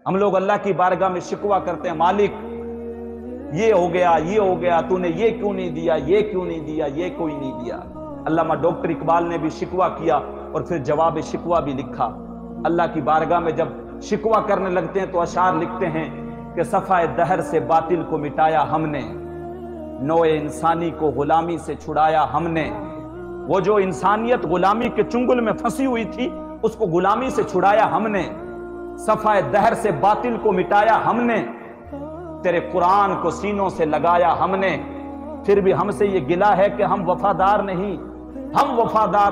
ہم لوگ اللہ کی بارگاہ میں شکوہ کرتے ہیں، مالک یہ ہو گیا، تو نے یہ کیوں نہیں دیا، یہ کیوں نہیں دیا، یہ کوئی نہیں دیا۔ علامہ ڈاکٹر اقبال نے بھی شکوہ کیا اور پھر جواب شکوہ بھی لکھا۔ اللہ کی بارگاہ میں جب شکوہ کرنے لگتے ہیں تو اشعار لکھتے ہیں کہ صفحہ دہر سے باطل کو مٹایا ہم نے، نوع انسانی کو غلامی سے چھڑایا ہم نے۔ وہ جو انسانیت غلامی کے چنگل میں پھنسی ہوئی تھی اس کو غلامی سے چھڑایا ہم نے، صفحہ دہر سے باطل کو مٹایا ہم نے، تیرے قرآن کو سینوں سے لگایا ہم نے۔ پھر بھی ہم سے یہ گلہ ہے کہ ہم وفادار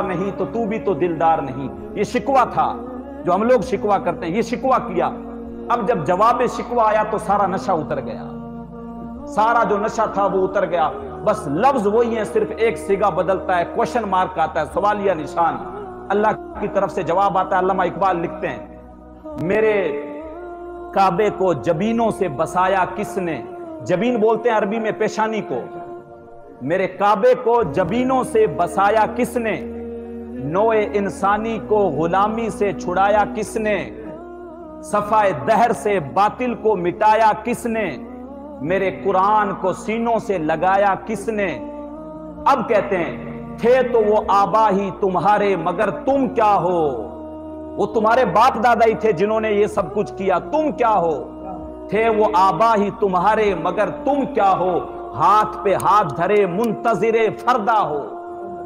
نہیں تو تو بھی تو دلدار نہیں۔ یہ شکوہ تھا جو ہم لوگ شکوہ کرتے ہیں، یہ شکوہ کیا۔ اب جب جواب شکوہ آیا تو سارا نشہ اتر گیا، سارا جو نشہ تھا وہ اتر گیا۔ بس لفظ وہی ہیں، صرف ایک صیغہ بدلتا ہے، کوشچن مارک آتا ہے، سوالیہ نشان، اللہ کی طرف سے جواب آتا ہے۔ علامہ اقبال لکھتے ہیں میرے کعبے کو جبینوں سے بسایا کس نے، جبین بولتے ہیں عربی میں پیشانی کو، میرے کعبے کو جبینوں سے بسایا کس نے، نوع انسانی کو غلامی سے چھڑایا کس نے، صفحہ دہر سے باطل کو مٹایا کس نے، میرے قرآن کو سینوں سے لگایا کس نے۔ اب کہتے ہیں تھے تو وہ آبا ہی تمہارے مگر تم کیا ہو، وہ تمہارے باپ دادا ہی تھے جنہوں نے یہ سب کچھ کیا، تم کیا ہو۔ تھے وہ آبا ہی تمہارے مگر تم کیا ہو، ہاتھ پہ ہاتھ دھرے منتظر فردا ہو۔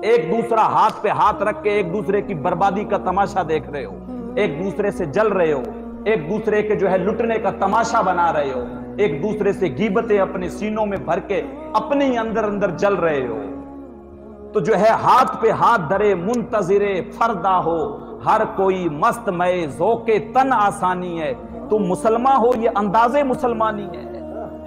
ایک دوسرا ہاتھ پہ ہاتھ رکھ کے ایک دوسرے کی بربادی کا تماشا دیکھ رہے ہو، ایک دوسرے سے جل رہے ہو، ایک دوسرے کے جو ہے لٹنے کا تماشا بنا رہے ہو، ایک دوسرے سے غیبتیں اپنے سینوں میں بھر کے اپنے ہی اندر جل رہے ہو۔ تو جو ہے ہاتھ پہ ہاتھ دھرے منتظر فردا ہو، ہر کوئی مست مئے ذوق تن آسانی ہے۔ تم مسلمان ہو یہ انداز مسلمانی ہے،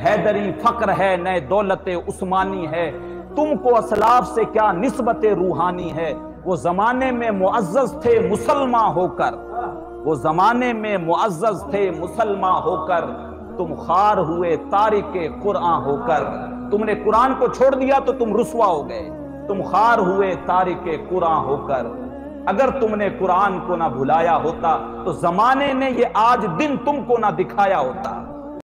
حیدری فقر ہے نئے دولت عثمانی ہے، تم کو اسلاف سے کیا نسبت روحانی ہے۔ وہ زمانے میں معزز تھے مسلمان ہو کر، وہ زمانے میں معزز تھے مسلمان ہو کر، تم خوار ہوئے تارک قرآن ہو کر۔ تم نے قرآن کو چھوڑ دیا تو تم رسوا ہو گئے، تم خوار ہوئے تارک قرآن ہو کر۔ اگر تم نے قرآن کو نہ بھلایا ہوتا تو زمانے نے یہ آج دن تم کو نہ دکھایا ہوتا۔